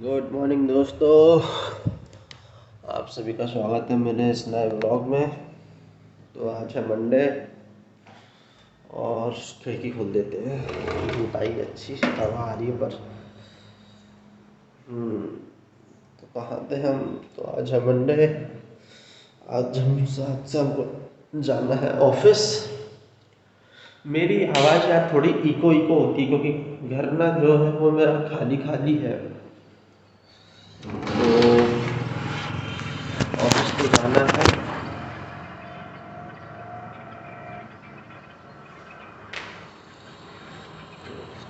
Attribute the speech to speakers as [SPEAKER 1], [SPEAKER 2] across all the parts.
[SPEAKER 1] Good morning दोस्तों, आप सभी का स्वागत है मेरे इस नए व्लॉग में। तो आज है मंडे और खिड़की खोल देते हैं। धूप आई अच्छी हवा आ रही है पर तो कहाँ थे हम। तो आज है मंडे, आज से हमको जाना है ऑफिस। मेरी आवाज़ यार थोड़ी इको इको होती है क्योंकि घर ना जो है वो मेरा खाली खाली है। तो ऑफिस को जाना है।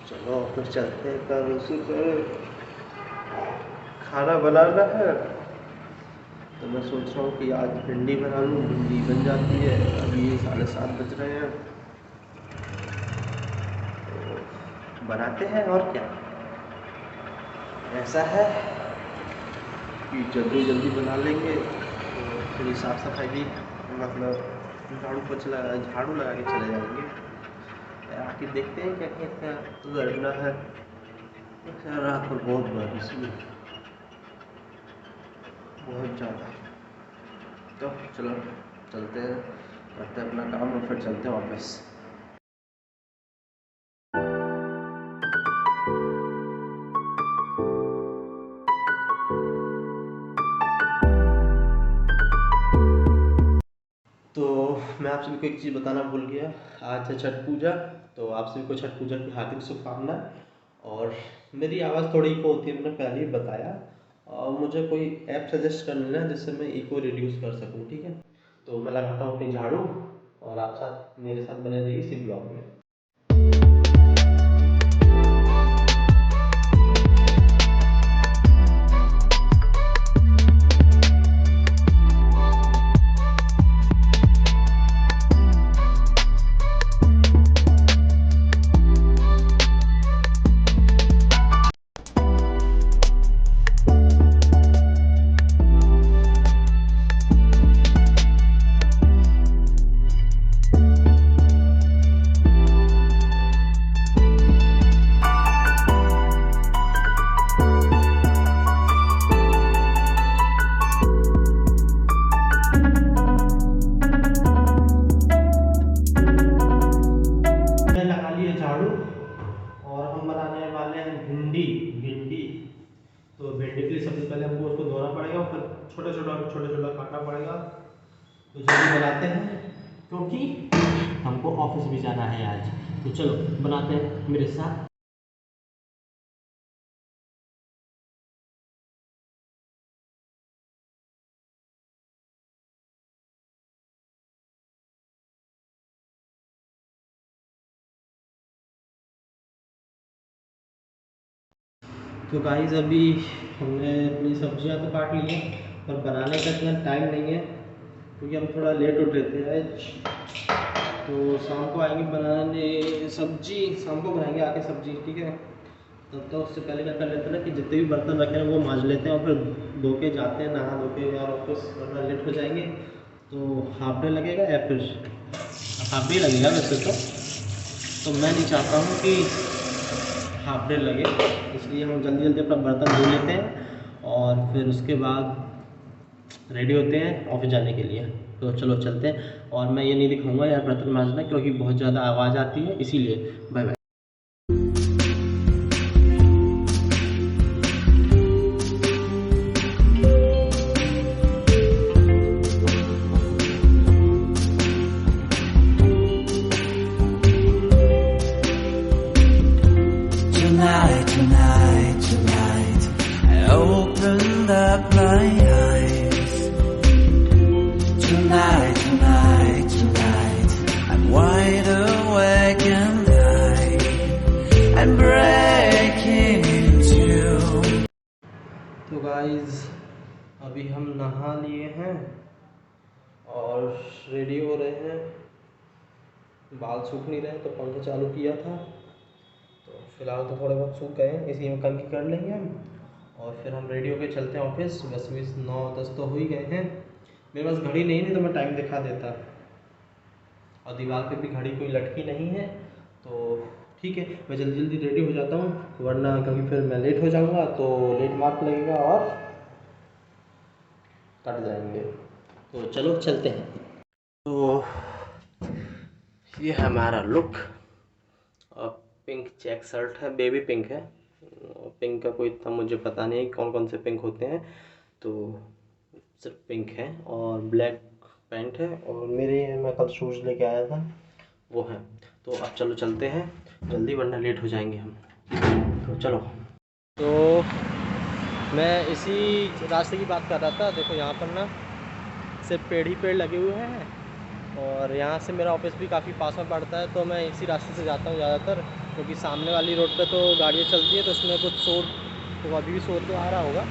[SPEAKER 1] चलो ऑफिस चलते हैं। कल सुबह खाना बनाना है तो मैं सोच रहा हूँ कि आज भिंडी बना लूँ। भिंडी बन जाती है। अभी 7:30 बज रहे हैं तो बनाते हैं। और क्या, ऐसा है कि जल्दी जल्दी बना लेंगे तो थोड़ी साफ़ सफाई भी, मतलब झाड़ू लगा के चले जाएंगे। आके देखते हैं क्या क्या क्या करना है। रात को बहुत बारिश हुई, बहुत ज़्यादा। तो चलो चलते हैं, करते हैं अपना काम और फिर चलते हैं वापस। तो मैं आप सभी को एक चीज़ बताना भूल गया, आज है छठ पूजा। तो आप सभी को छठ पूजा की हार्दिक शुभकामनाएं। और मेरी आवाज़ थोड़ी इको होती है, मैंने पहले ही बताया। और मुझे कोई ऐप सजेस्ट कर लेना जिससे मैं इको रिड्यूस कर सकूं, ठीक है। तो मैं लगाता हूँ अपनी झाड़ू और आप साथ मेरे साथ बने रहिए इसी ब्लॉग में। लगा लिए झाड़ू और हम बनाने वाले हैं भिंडी। भिंडी तो भिंडी के लिए सबसे पहले हमको उसको धोना पड़ेगा और फिर छोटा छोटा काटना पड़ेगा। तो जल्दी बनाते हैं क्योंकि हमको ऑफिस भी जाना है आज। तो चलो बनाते हैं मेरे साथ। तो गाइस अभी हमने अपनी सब्जियां तो काट ली हैं पर बनाने का इतना टाइम नहीं है क्योंकि हम थोड़ा लेट उठ रहे थे आज। तो शाम को आएंगे बनाने सब्जी, शाम को बनाएंगे आके सब्जी, ठीक है। तब तो उससे पहले क्या कर लेते हैं ना कि जितने भी बर्तन रखे हैं वो मांज लेते हैं और फिर धो के जाते हैं, नहा धो के यार ऑफिस, वरना लेट हो जाएंगे। तो हाफ डे लगेगा या फिर हाफ डे लगेगा वैसे तो मैं नहीं चाहता हूँ कि हाफ डे लगे, इसलिए हम जल्दी जल्दी अपना बर्तन धो लेते हैं और फिर उसके बाद रेडी होते हैं ऑफिस जाने के लिए। तो चलो चलते हैं। और मैं ये नहीं दिखाऊंगा यार बर्तन मांजना क्योंकि बहुत ज़्यादा आवाज़ आती है, इसीलिए bye bye.
[SPEAKER 2] Tonight, I opened up my eyes. Tonight, I'm wide awake and I'm breaking into.
[SPEAKER 1] तो गाइस अभी हम नहा लिए हैं और रेडी हो रहे हैं। बाल सूख नहीं रहे तो पंखा चालू किया था, तो फिलहाल तो थोड़े बहुत सूख गए हैं, इसी में कंघी कर लेंगे हम और फिर हम रेडी होके चलते हैं ऑफिस। बस 9-10 तो हो ही गए हैं। मेरे पास घड़ी नहीं तो मैं टाइम दिखा देता, और दीवार पे भी घड़ी कोई लटकी नहीं है तो ठीक है, मैं जल्दी जल्दी रेडी हो जाता हूँ, वरना क्योंकि फिर मैं लेट हो जाऊँगा तो लेट मार्क लगेगा और कट जाएंगे। तो चलो चलते हैं। तो ये है हमारा लुक। और पिंक चेक शर्ट है, बेबी पिंक है। पिंक का कोई इतना मुझे पता नहीं कौन कौन से पिंक होते हैं, तो सिर्फ पिंक है। और ब्लैक पैंट है, और मेरे मैं कल शूज़ लेके आया था वो है। तो अब चलो चलते हैं जल्दी, वरना लेट हो जाएंगे हम। तो चलो। तो मैं इसी रास्ते की बात कर रहा था। देखो यहाँ पर ना सिर्फ पेड़ ही पेड़ लगे हुए हैं, और यहाँ से मेरा ऑफिस भी काफ़ी पास में पड़ता है। तो मैं इसी रास्ते से जाता हूँ ज़्यादातर, क्योंकि सामने वाली रोड पे तो गाड़ियाँ चलती हैं तो उसमें कुछ शोर, तो अभी भी शोर तो आ रहा होगा,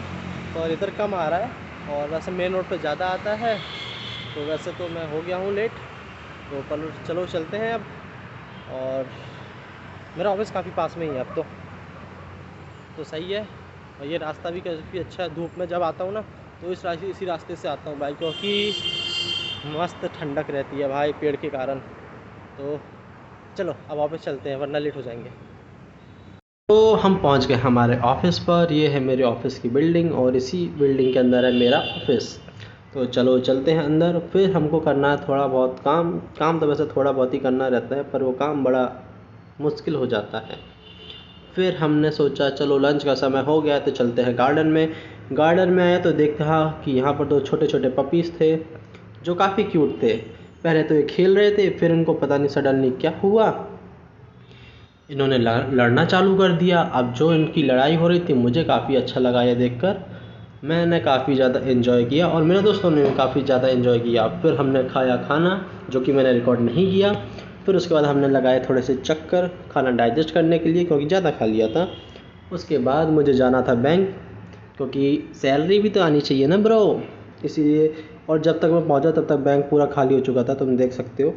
[SPEAKER 1] पर इधर कम आ रहा है। और वैसे मेन रोड पे ज़्यादा आता है। तो वैसे तो मैं हो गया हूँ लेट, तो चलो चलते हैं अब। और मेरा ऑफिस काफ़ी पास में ही है अब तो सही है। और ये रास्ता भी काफ़ी अच्छा है। धूप में जब आता हूँ ना तो इसी रास्ते से आता हूँ भाई, क्योंकि मस्त ठंडक रहती है भाई पेड़ के कारण। तो चलो अब वापस चलते हैं, वरना लेट हो जाएंगे। तो हम पहुंच गए हमारे ऑफिस पर। ये है मेरे ऑफिस की बिल्डिंग, और इसी बिल्डिंग के अंदर है मेरा ऑफिस। तो चलो चलते हैं अंदर। फिर हमको करना है थोड़ा बहुत काम तो वैसे थोड़ा बहुत ही करना रहता है, पर वो काम बड़ा मुश्किल हो जाता है। फिर हमने सोचा चलो लंच का समय हो गया तो चलते हैं गार्डन में। गार्डन में आया तो देखा कि यहाँ पर 2 छोटे छोटे पपीज़ थे जो काफ़ी क्यूट थे। पहले तो ये खेल रहे थे, फिर इनको पता नहीं सडनली क्या हुआ, इन्होंने लड़ना चालू कर दिया। अब जो इनकी लड़ाई हो रही थी मुझे काफ़ी अच्छा लगा ये देखकर। मैंने काफ़ी ज़्यादा एंजॉय किया, और मेरे दोस्तों ने भी काफ़ी ज़्यादा एंजॉय किया। फिर हमने खाया खाना, जो कि मैंने रिकॉर्ड नहीं किया। फिर उसके बाद हमने लगाए थोड़े से चक्कर खाना डाइजेस्ट करने के लिए, क्योंकि ज़्यादा खा लिया था। उसके बाद मुझे जाना था बैंक, क्योंकि सैलरी भी तो आनी चाहिए ना ब्रो, इसीलिए। और जब तक मैं पहुंचा तब तक बैंक पूरा खाली हो चुका था, तुम देख सकते हो।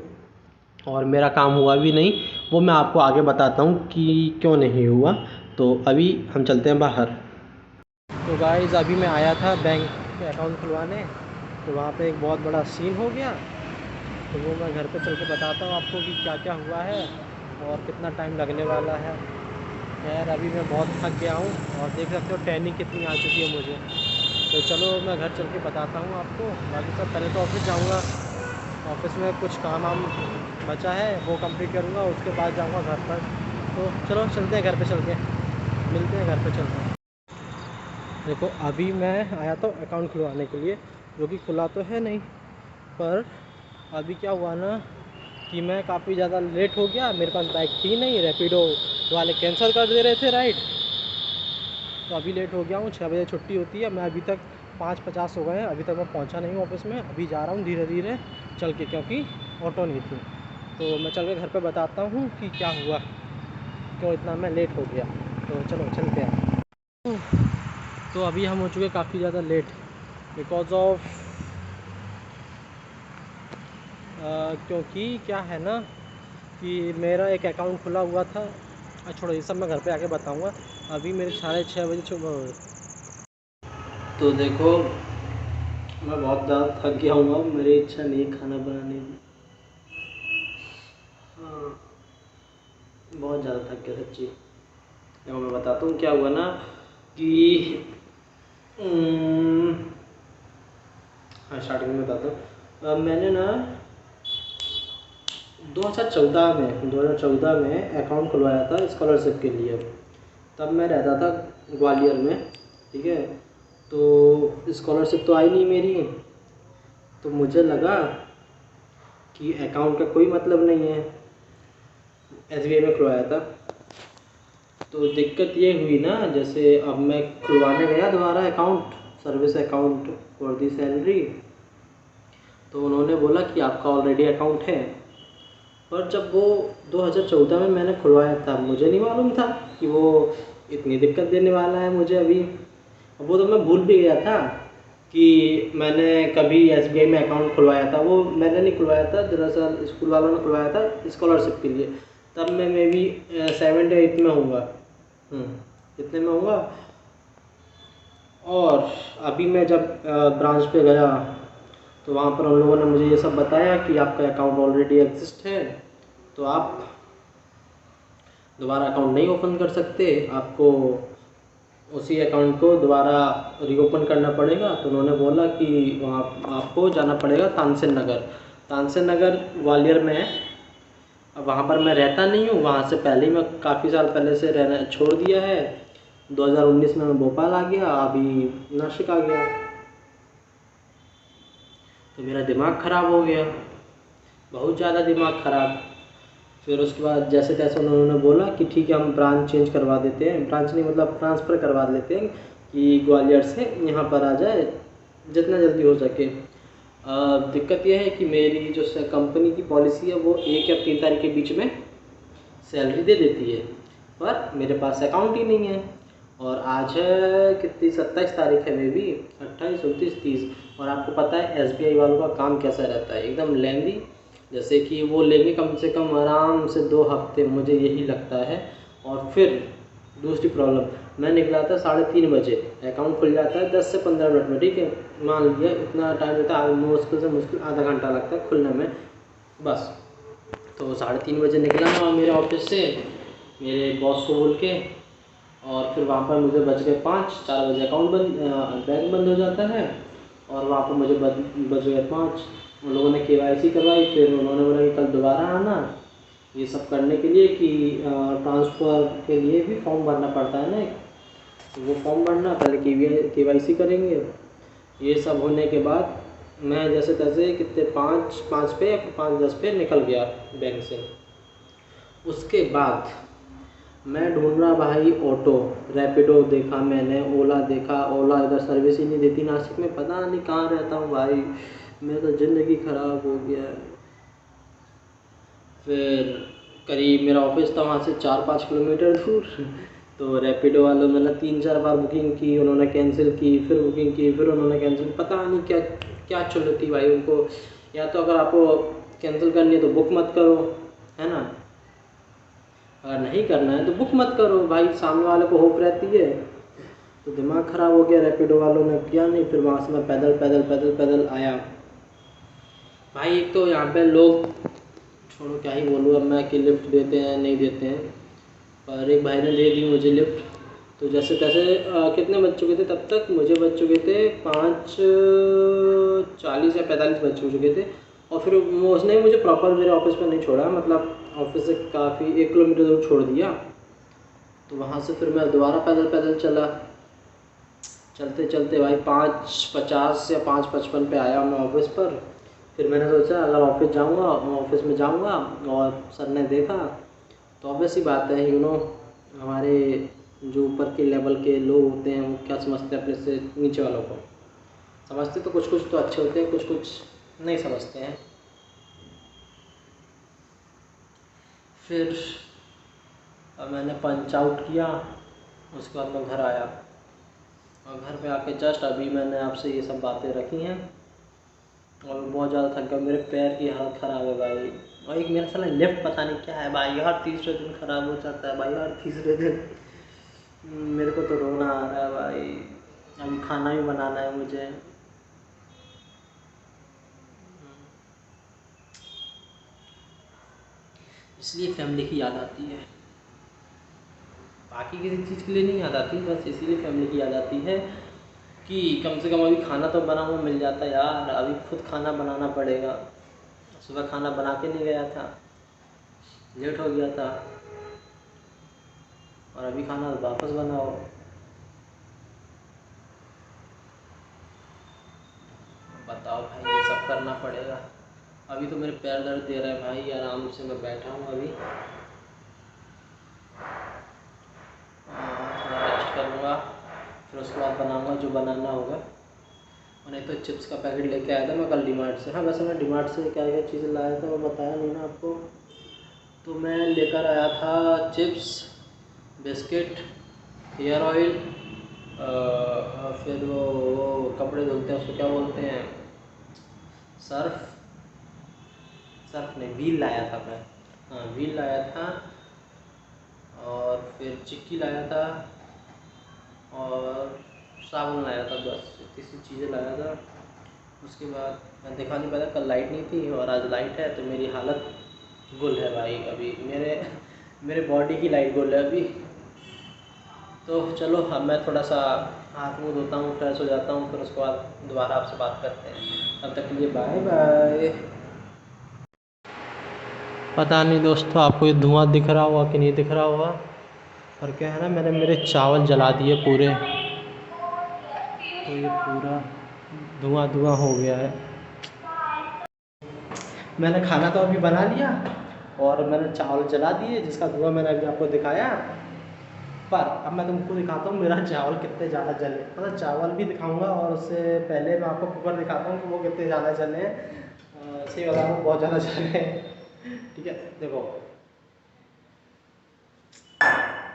[SPEAKER 1] और मेरा काम हुआ भी नहीं, वो मैं आपको आगे बताता हूँ कि क्यों नहीं हुआ। तो अभी हम चलते हैं बाहर। तो गाइस अभी मैं आया था बैंक के अकाउंट खुलवाने, तो वहाँ पे एक बहुत बड़ा सीन हो गया। तो वो मैं घर पे चल के बताता हूँ आपको कि क्या क्या हुआ है और कितना टाइम लगने वाला है। खैर अभी मैं बहुत थक गया हूँ, और देख सकते हो टैनिंग कितनी आ चुकी है मुझे। तो चलो मैं घर चल के बताता हूँ आपको। बाकी सब पहले तो ऑफिस जाऊँगा, ऑफिस में कुछ काम बचा है वो कंप्लीट करूँगा, उसके बाद जाऊँगा घर पर। तो चलो चलते हैं घर पे, चल के मिलते हैं घर पे, चलते हैं। देखो अभी मैं आया था अकाउंट खुलवाने के लिए, जो कि खुला तो है नहीं, पर अभी क्या हुआ ना कि मैं काफ़ी ज़्यादा लेट हो गया। मेरे पास बाइक थी नहीं, रैपिडो वाले कैंसिल कर दे रहे थे राइड। तो अभी लेट हो गया हूँ, 6 बजे छुट्टी होती है। मैं अभी तक 5:50 हो गए हैं, अभी तक मैं पहुँचा नहीं हूँ ऑफिस में। अभी जा रहा हूँ धीरे धीरे चल के, क्योंकि ऑटो नहीं थी। तो मैं चल के घर पे बताता हूँ कि क्या हुआ, क्यों इतना मैं लेट हो गया। तो चलो चलते हैं। तो अभी हम हो चुके काफ़ी ज़्यादा लेट, बिकॉज ऑफ क्योंकि क्या है ना कि मेरा एक अकाउंट खुला हुआ था। छोड़ो ये सब मैं घर पे आके बताऊँगा। अभी मेरे 6:30 बजे सुबह हुए। तो देखो मैं बहुत ज़्यादा थक गया हूँ, मेरी इच्छा नहीं है खाना बनाने की। हाँ बहुत ज़्यादा थक गया सच्ची। देखो मैं बताता हूँ क्या हुआ ना कि हाँ स्टार्टिंग में बताता हूँ। मैंने ना 2014 में अकाउंट खुलवाया था स्कॉलरशिप के लिए। तब मैं रहता था ग्वालियर में, ठीक है। तो स्कॉलरशिप तो आई नहीं मेरी, तो मुझे लगा कि अकाउंट का कोई मतलब नहीं है। SBI में खुलवाया था। तो दिक्कत ये हुई ना, जैसे अब मैं खुलवाने गया दोबारा account, service account for the salary, तो उन्होंने बोला कि आपका ऑलरेडी अकाउंट है। पर जब वो 2014 में मैंने खुलवाया था, मुझे नहीं मालूम था कि वो इतनी दिक्कत देने वाला है मुझे अभी। वो तो मैं भूल भी गया था कि मैंने कभी SBI में अकाउंट खुलवाया था। वो मैंने नहीं खुलवाया था, दरअसल स्कूल वालों ने खुलवाया था स्कॉलरशिप के लिए। तब मैं मे बी 7 या 8 में होऊंगा, इतने में होऊंगा। और अभी मैं जब ब्रांच पे गया तो वहाँ पर उन लोगों ने मुझे ये सब बताया कि आपका अकाउंट ऑलरेडी एग्जिस्ट है, तो आप दोबारा अकाउंट नहीं ओपन कर सकते, आपको उसी अकाउंट को दोबारा रीओपन करना पड़ेगा। तो उन्होंने बोला कि वहाँ आपको जाना पड़ेगा तानसेन नगर। तानसेन नगर ग्वालियर में है। अब वहाँ पर मैं रहता नहीं हूँ, वहाँ से पहले ही मैं काफ़ी साल पहले से रहना छोड़ दिया है। 2019 में मैं भोपाल आ गया, अभी नासिक आ गया। तो मेरा दिमाग ख़राब हो गया, बहुत ज़्यादा दिमाग ख़राब। फिर उसके बाद जैसे तैसे उन्होंने बोला कि ठीक है हम ब्रांच चेंज करवा देते हैं, ब्रांच नहीं मतलब ट्रांसफ़र करवा लेते हैं कि ग्वालियर से यहाँ पर आ जाए जितना जल्दी हो सके। दिक्कत यह है कि मेरी जो कंपनी की पॉलिसी है वो 1 या 3 तारीख के बीच में सैलरी दे देती है, पर मेरे पास अकाउंट ही नहीं है। और आज है कितनी 27 तारीख है, मे बी 28, 29, 30। और आपको पता है SBI वालों का काम कैसा रहता है, एकदम लेंदी। जैसे कि वो लेंगे कम से कम आराम से 2 हफ्ते, मुझे यही लगता है। और फिर दूसरी प्रॉब्लम, मैं निकला था 3:30 बजे, अकाउंट खुल जाता है 10 से 15 मिनट में, ठीक है। मान लीजिए इतना टाइम रहता है, मुश्किल से मुश्किल आधा घंटा लगता है खुलने में बस। तो 3:30 बजे निकला मैं मेरे ऑफिस से मेरे बॉस को बोल के, और फिर वहाँ पर मुझे बज गए 5, 4 बजे अकाउंट बैंक बंद हो जाता है। और वहाँ पर मुझे बज गए 5। उन लोगों ने KYC करवाई, फिर उन्होंने बोला कि कल दोबारा आना ये सब करने के लिए कि ट्रांसफ़र के लिए भी फॉर्म भरना पड़ता है ना एक, तो वो फॉर्म भरना, पहले KYC करेंगे। ये सब होने के बाद मैं जैसे तैसे कितने 5 पे 5:10 पे निकल गया बैंक से। उसके बाद मैं ढूंढ रहा भाई ऑटो, रैपिडो देखा मैंने, ओला देखा, ओला इधर सर्विस ही नहीं देती नासिक में, पता नहीं कहाँ रहता हूँ भाई, मेरा तो ज़िंदगी ख़राब हो गया है। फिर करीब मेरा ऑफिस था वहाँ से 4-5 किलोमीटर दूर। तो रैपिडो वालों ने 3-4 बार बुकिंग की, उन्होंने कैंसिल की, फिर बुकिंग की, फिर उन्होंने कैंसिल, पता नहीं क्या क्या चुनौती भाई उनको। या तो अगर आपको कैंसिल करनी है तो बुक मत करो, है ना, अगर नहीं करना है तो बुक मत करो भाई, सामने वाले को होप रहती है। तो दिमाग ख़राब हो गया, रैपिडो वालों ने किया नहीं। फिर वहाँ से मैं पैदल पैदल पैदल पैदल आया भाई। एक तो यहाँ पे लोग, छोड़ो क्या ही बोलूँ अब मैं, कि लिफ्ट देते हैं नहीं देते हैं, पर एक भाई ने दे दी मुझे लिफ्ट। तो जैसे तैसे कितने बज चुके थे तब तक, मुझे बज चुके थे 5:40 या 45 बज चुके थे। और फिर उसने मुझे प्रॉपर मेरे ऑफिस पर नहीं छोड़ा, मतलब ऑफिस से काफ़ी 1 किलोमीटर दूर छोड़ दिया। तो वहाँ से फिर मैं दोबारा पैदल पैदल चला, चलते चलते भाई 5:50 या 5:55 पे आया मैं ऑफिस पर। फिर मैंने सोचा अगर ऑफिस जाऊँगा, ऑफिस में जाऊँगा, और सर ने देखा तो ऑब्वियस ही बात है, हमारे जो ऊपर के लेवल के लोग होते हैं वो क्या समझते हैं अपने से नीचे वालों को, समझते तो कुछ कुछ तो अच्छे होते हैं, कुछ कुछ नहीं समझते हैं। फिर अब मैंने पंच आउट किया, उसके बाद मैं घर आया, और घर पे आके जस्ट अभी मैंने आपसे ये सब बातें रखी हैं। और बहुत ज़्यादा थक गया, मेरे पैर की हालत ख़राब है भाई। और एक मेरा साला लेफ्ट पता नहीं क्या है भाई, हर तीसरे दिन ख़राब हो जाता है भाई, हर तीसरे दिन। मेरे को तो रोना आ रहा है भाई, अभी खाना भी बनाना है मुझे। इसलिए फैमिली की याद आती है, बाकी किसी चीज़ के लिए नहीं याद आती, बस इसीलिए फैमिली की याद आती है कि कम से कम अभी खाना तो बना हुआ मिल जाता है यार, अभी खुद खाना बनाना पड़ेगा। सुबह खाना बना के नहीं गया था, लेट हो गया था, और अभी खाना वापस बनाओ। बताओ भाई, ये सब करना पड़ेगा। अभी तो मेरे पैर दर्द दे रहा है भाई, आराम से मैं बैठा हूँ अभी, थोड़ा रेस्ट करूँगा, फिर उसके बाद बनाऊँगा जो बनाना होगा। और नहीं तो चिप्स का पैकेट लेके आया था मैं कल डीमार्ट से। हाँ वैसे मैं डीमार्ट से क्या क्या चीज़ें लाया था वो बताया नहीं ना आपको। तो मैं लेकर आया था चिप्स, बिस्किट, हेयर ऑयल, फिर वो कपड़े धुलते हैं उसको क्या बोलते हैं, सर्फ नहीं, व्हील लाया था मैं, हाँ व्हील लाया था, और फिर चिक्की लाया था, और साबुन लाया था, बस इतनी सी चीज़ें लाया था। उसके बाद मैं दिखा नहीं पाया, कल लाइट नहीं थी और आज लाइट है, तो मेरी हालत गुल है भाई। अभी मेरे बॉडी की लाइट गोल है अभी। तो चलो अब मैं थोड़ा सा हाथ मुँह धोता हूँ, फ्रेश हो जाता हूँ, फिर उसके बाद दोबारा आपसे बात करते हैं। तब तक के लिए बाय बाय। पता नहीं दोस्तों आपको ये धुआं दिख रहा होगा कि नहीं दिख रहा होगा, और क्या है ना, मैंने मेरे चावल जला दिए पूरे, तो ये पूरा धुआं धुआं हो गया है। मैंने खाना तो अभी बना लिया और मैंने चावल जला दिए, जिसका धुआं मैंने अभी आपको दिखाया। पर अब मैं तुमको दिखाता हूँ मेरा चावल कितने ज़्यादा जले। मतलब चावल भी दिखाऊंगा और उससे पहले मैं आपको कुकर दिखाता हूँ कि वो कितने ज़्यादा जले हैं। सही बता रहा हूँ, बहुत ज़्यादा जले हैं। ठीक है, देखो।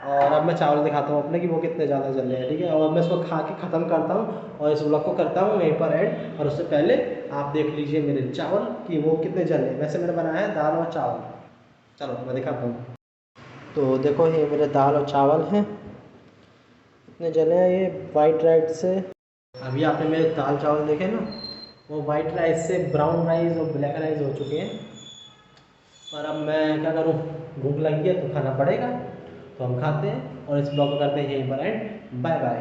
[SPEAKER 1] और अब मैं चावल दिखाता हूँ अपने कि वो कितने ज़्यादा जले हैं। ठीक है, और मैं इसको खा के ख़त्म करता हूँ और इस ब्लॉग को करता हूँ यहीं पर ऐड। और उससे पहले आप देख लीजिए मेरे चावल कि वो कितने जले हैं। वैसे मैंने बनाया है दाल और चावल। चलो मैं दिखाता हूँ। तो देखो ये मेरे दाल और चावल हैं, इतने जले हैं ये वाइट राइस से। अभी आपने मेरे दाल चावल देखे ना, वो वाइट राइस से ब्राउन राइस और ब्लैक राइस हो चुके हैं। और अब मैं क्या करूँ, भूख लगी है तो खाना पड़ेगा, तो हम खाते हैं और इस ब्लॉग को करते हैं यहीं पर एंड। Bye bye.